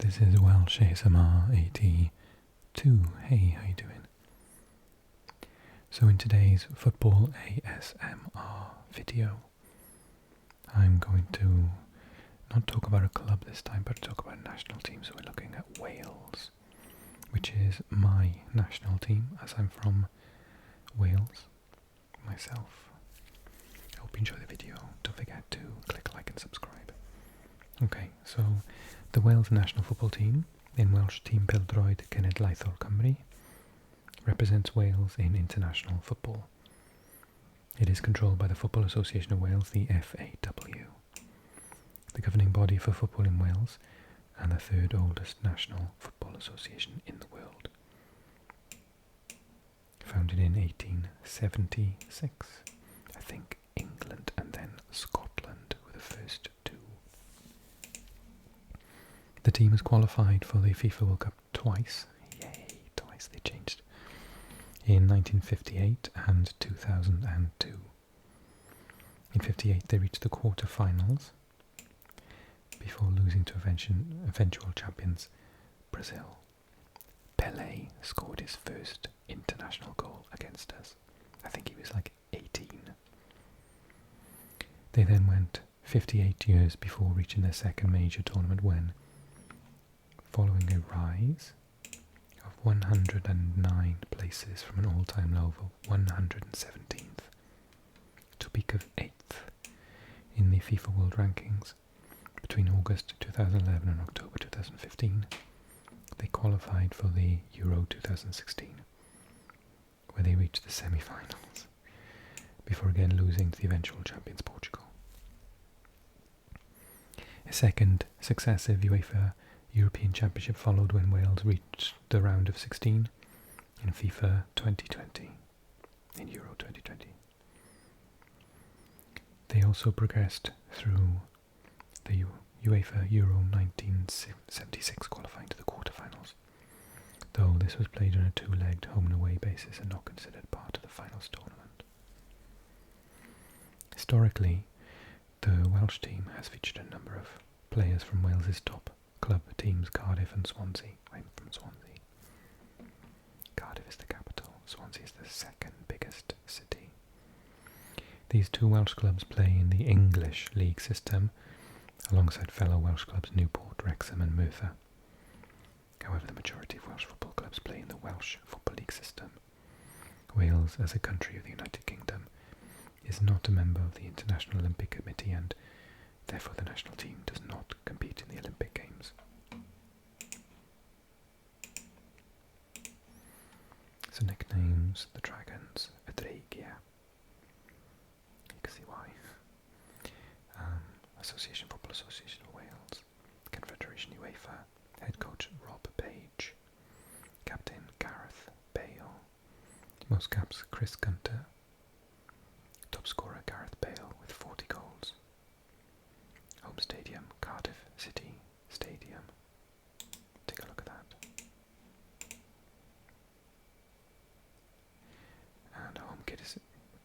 This is Welsh ASMR 82. Hey, how you doing? So in today's football ASMR video, I'm going to not talk about a club this time, but talk about a national team. So we're looking at Wales, which is my national team, as I'm from Wales myself. I hope you enjoy the video. Don't forget to click like and subscribe. Okay, so the Wales national football team, in Welsh Tîm Pêl-droed Cenedlaethol Cymru, represents Wales in international football. It is controlled by the Football Association of Wales, the FAW, the governing body for football in Wales, and the third oldest national football association in the world. Founded in 1876. I think England and then Scotland were the first two. The team has qualified for the FIFA World Cup twice. Yay, twice they changed. In 1958 and 2002. In 58 they reached the quarter-finals before losing to eventual champions Brazil. Pelé scored his first international goal against us. I think he was like 18. They then went 58 years before reaching their second major tournament when, following a rise of 109 places from an all-time low of 117th to a peak of 8th in the FIFA World Rankings between August 2011 and October 2015, they qualified for the Euro 2016, where they reached the semi-finals, before again losing to the eventual champions Portugal. A second successive UEFA European Championship followed when Wales reached the round of 16 in FIFA 2020, in Euro 2020. They also progressed through the UEFA Euro 1976 qualifying to the quarterfinals, though this was played on a two-legged home and away basis and not considered part of the finals tournament. Historically, the Welsh team has featured a number of players from Wales's top club teams, Cardiff and Swansea. I'm from Swansea. Cardiff is the capital. Swansea is the second biggest city. These two Welsh clubs play in the English league system, alongside fellow Welsh clubs Newport, Wrexham and Merthyr. However, the majority of Welsh football clubs play in the Welsh Football League system. Wales, as a country of the United Kingdom, is not a member of the International Olympic Committee, and therefore the national team does not compete in the Olympic Games. So nicknames: the Dragons, Adreigia. You can see why. Football Association of Wales, Confederation UEFA, head coach Rob Page, captain Gareth Bale, most caps Chris Gunter, top scorer Gareth Bale with 40 goals. Home stadium Cardiff City Stadium. Take a look at that. And our home kit is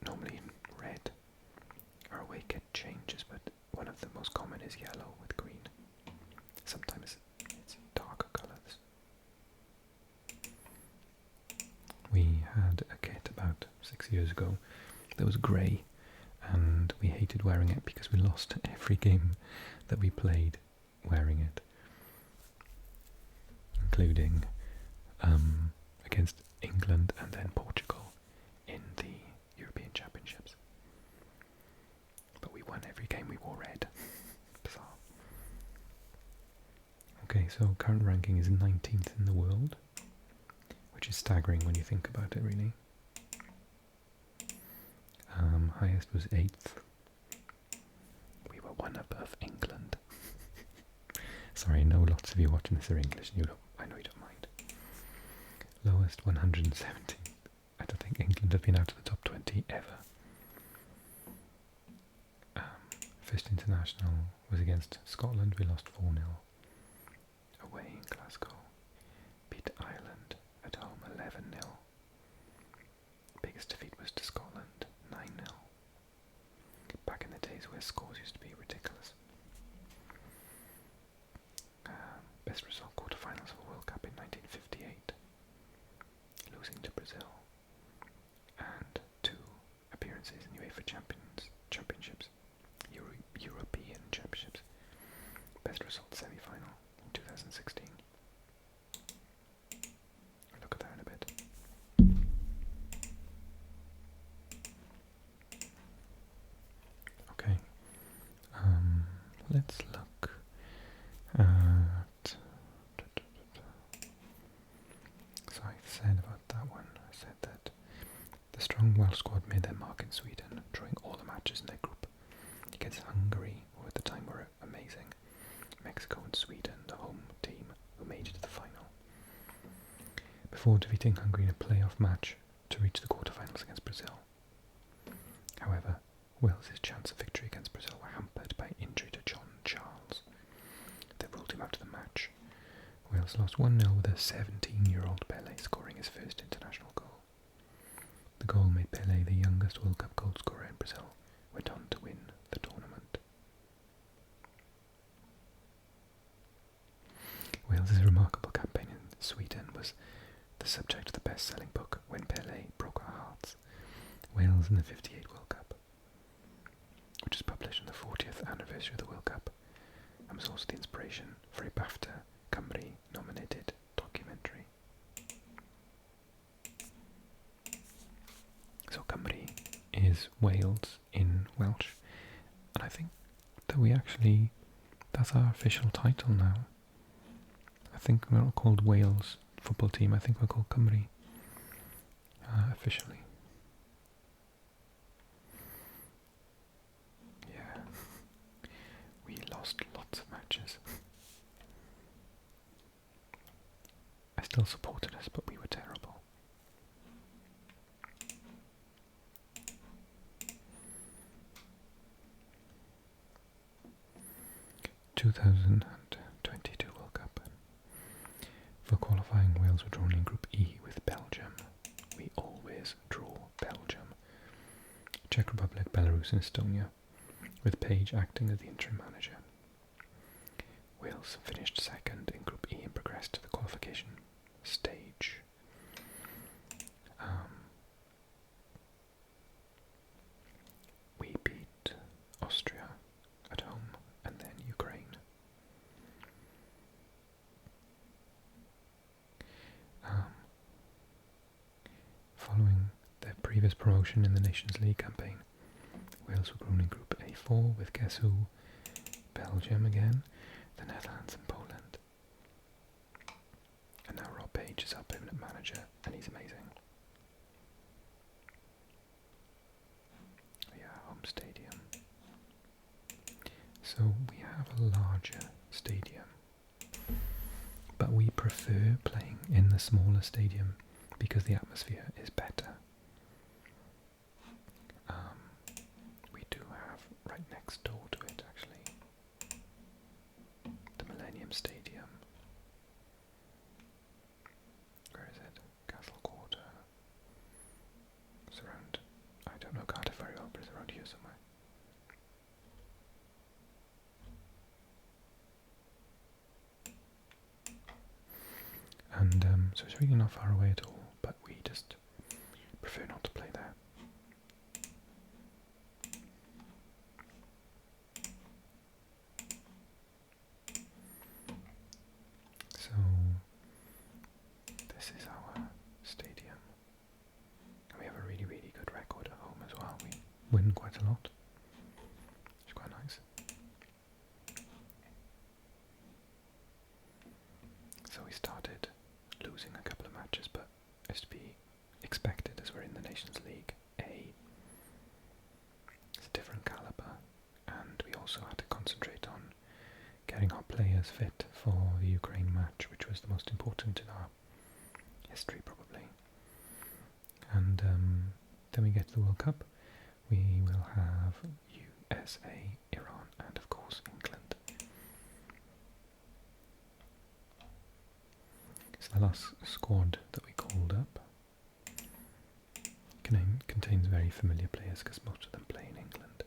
normally in red. Our away kit changes, but one of the most common is yellow with green. Sometimes it's darker colours. We had a kit about 6 years ago that was grey, and we hated wearing it because we lost every game that we played wearing it, including against England and then Portugal in the European Championships. But we won every game we wore red. Bizarre. Okay, so current ranking is 19th in the world, which is staggering when you think about it, really. Highest was 8th. We were one above England. Sorry, I know lots of you watching this are English, and I know you don't mind. Lowest 117th. I don't think England have been out of the top 20 ever. First international was against Scotland. We lost 4-0 away in Glasgow. Beat Ireland at home 11-0. Biggest defeat was to Scotland, 9-0. Back in the days where scores used to be ridiculous. Best result, before defeating Hungary in a playoff match to reach the quarterfinals against Brazil. However, Wales's chance of victory against Brazil were hampered by injury to John Charles. They ruled him out of the match. Wales lost 1-0 with a 17-year-old Pelé scoring his first international goal. The goal made Pelé the youngest World Cup goal scorer in Brazil, went on to win the tournament. Wales's remarkable campaign in Sweden was the subject of the best-selling book When Pelé Broke Our Hearts, Wales in the '58 World Cup, which was published on the 40th anniversary of the World Cup, and was also the inspiration for a BAFTA Cymru nominated documentary. So Cymru is Wales in Welsh, and I think that that's our official title now. I think we're not called Wales football team, I think we're called Cymru officially. Yeah, we lost lots of matches. I still supported us, but we were terrible. (2022) World Cup. For qualifying, Wales were drawn in Group E with Belgium. We always draw Belgium. Czech Republic, Belarus and Estonia, with Page acting as the interim manager. Wales finished second in Group E and progressed to the qualification stage. We beat Austria at home and then Ukraine. Following their previous promotion in the Nations League campaign, Wales were drawn in Group A4 with guess who? Belgium again, the Netherlands and Poland. And now Rob Page is our permanent manager, and he's amazing. Yeah, home stadium. So we have a larger stadium, but we prefer playing in the smaller stadium because the atmosphere is better. We do have right next door to it actually the Millennium Stadium. Where is it? Castle Quarter. It's around, I don't know Cardiff very well, but it's around here somewhere. And so it's really not far away at all, but we just prefer not to play there. So this is our stadium, and we have a really, really good record at home as well. We win quite a lot. It's quite nice. So we started losing a couple of matches, but it's to be expected as we're in the Nations League A. It's a different calibre, and we also had to concentrate on getting our players fit for the Ukraine match, which was the most important in our history probably. And then we get to the World Cup. We will have USA, Iran and of course England. So the last squad that we called up contains very familiar players because most of them play in England.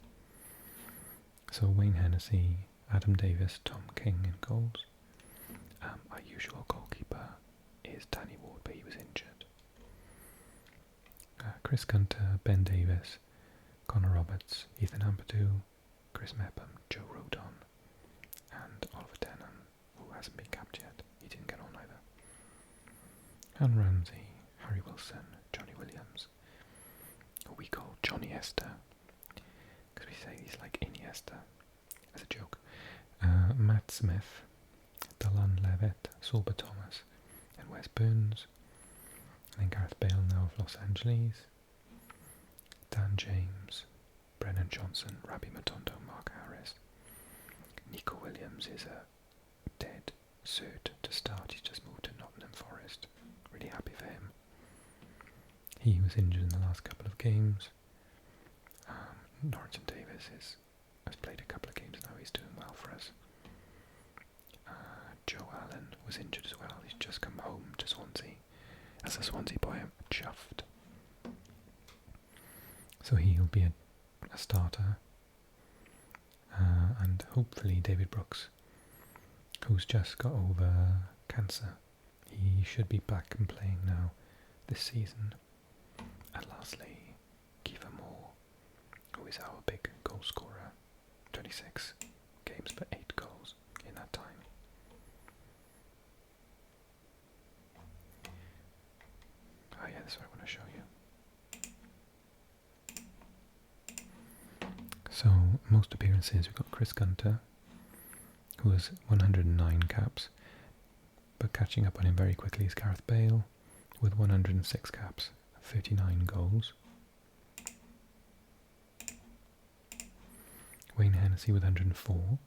So Wayne Hennessy, Adam Davis, Tom King in goals. Our usual goalkeeper is Danny Ward, but he was injured. Chris Gunter, Ben Davis, Connor Roberts, Ethan Ampadu, Chris Mepham, Joe Rodon, and Oliver Denham, who hasn't been capped yet. He didn't get on either. Han Ramsey, Harry Wilson, Johnny Williams, who we call Johnny Esther, because we say he's like Iniesta, as a joke. Matt Smith, Dylan Levitt, Sorba Thomas, and Wes Burns. And then Gareth Bale now of Los Angeles. Dan James, Brennan Johnson, Rabbi Matondo, Mark Harris. Nico Williams is a dead cert to start. He's just moved to Nottingham Forest. Really happy for him. He was injured in the last couple of games. Norton Davis has played a couple of games now. He's doing well for us. Joe Allen was injured as well. He's just come home to Swansea. As a Swansea boy, I'm chuffed. So he'll be a starter. And hopefully David Brooks, who's just got over cancer, he should be back and playing now this season. And lastly, Kiefer Moore, who is our big goal scorer. 26 games but 8 goals in that time. Oh yeah, that's what I want to show you. So, most appearances, we've got Chris Gunter, who has 109 caps, but catching up on him very quickly is Gareth Bale, with 106 caps, 39 goals. Wayne Hennessy with 104.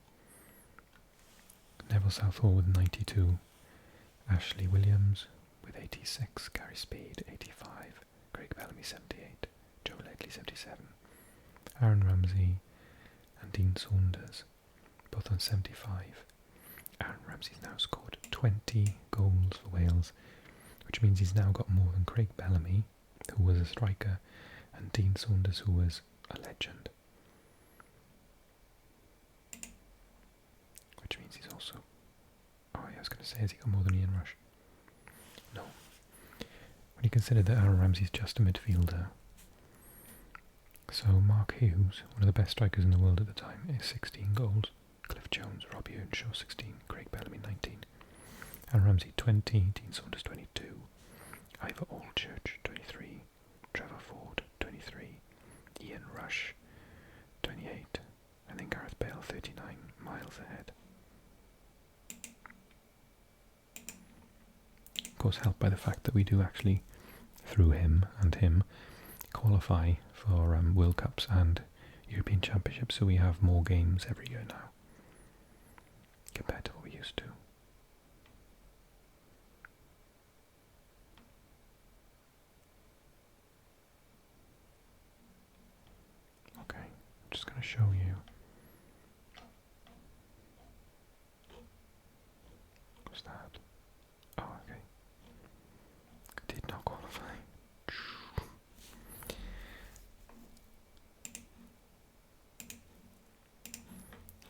Neville Southall with 92. Ashley Williams with 86. Gary Speed 85. Craig Bellamy 78. Joe Ledley 77. Aaron Ramsey and Dean Saunders both on 75. Aaron Ramsey's now scored 20 goals for Wales, which means he's now got more than Craig Bellamy, who was a striker, and Dean Saunders, who was a legend. Which means he's also... Oh yeah, I was going to say, has he got more than Ian Rush? No. When you consider that Aaron Ramsey's just a midfielder. So Mark Hughes, one of the best strikers in the world at the time, is 16 goals. Cliff Jones, Robbie Earnshaw 16, Craig Bellamy 19. Aaron Ramsey 20, Dean Saunders 22, Ivor Allchurch 23, Trevor Ford 23, Ian Rush 28, and then Gareth Bale 39, miles ahead. Of course, helped by the fact that we do actually, through him, qualify for World Cups and European Championships, so we have more games every year now compared to what we used to. Okay, I'm just going to show you. What's that? Oh, okay. Did not qualify.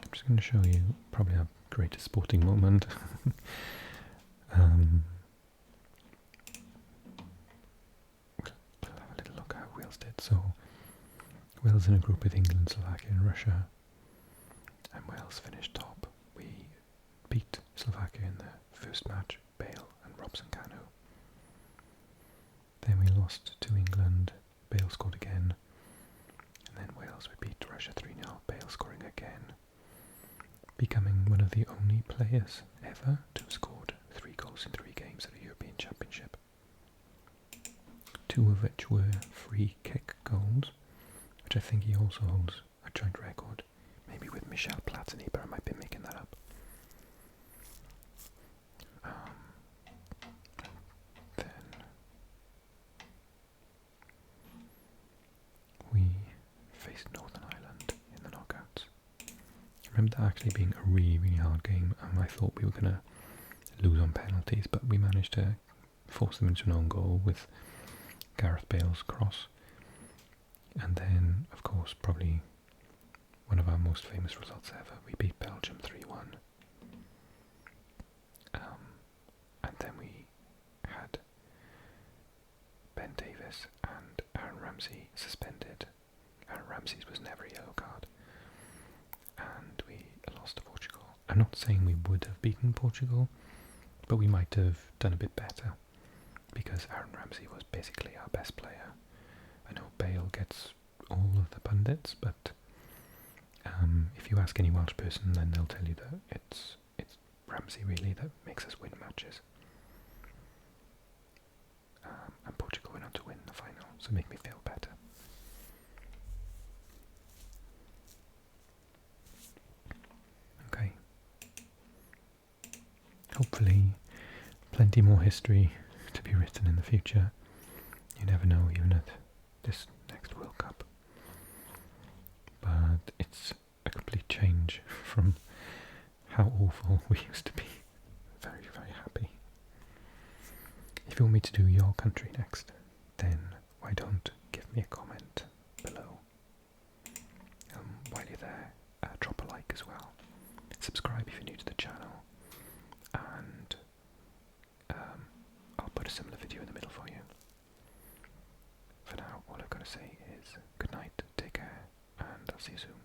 I'm just going to show you probably our greatest sporting moment. We'll have a little look at how Wales did. So, Wales in a group with England, Slovakia and Russia, and Wales finished top. We beat Slovakia in the first match, Bale and Robson Kanu. Then we lost to England, Bale scored again, and then Wales we beat Russia 3-0, Bale scoring again, becoming one of the only players ever to have scored 3 goals in 3 games at a European Championship. 2 of which were free kick goals, which I think he also holds a joint record, maybe with Michel Platini, but I might be making that up. Then we faced Northern Ireland in the knockouts. I remember that actually being a really, really hard game, and I thought we were going to lose on penalties, but we managed to force them into an own goal with Gareth Bale's cross. And then, of course, probably one of our most famous results ever, we beat Belgium 3-1. And then we had Ben Davis and Aaron Ramsey suspended. Aaron Ramsey's was never a yellow card. And we lost to Portugal. I'm not saying we would have beaten Portugal, but we might have done a bit better, because Aaron Ramsey was basically our best player. I know Bale gets all of the pundits, but if you ask any Welsh person, then they'll tell you that it's Ramsey really that makes us win matches. And Portugal went on to win the final, so make me feel better. Okay. Hopefully, plenty more history to be written in the future. You never know, even at this next World Cup. But it's a complete change from how awful we used to be. Very, very happy. If you want me to do your country next, then why don't give me a comment below. While you're there, drop a like as well. Subscribe if you're new to the channel, and I'll put a similar video in the middle for you. For now, all I've got to say is good night, take care, and I'll see you soon.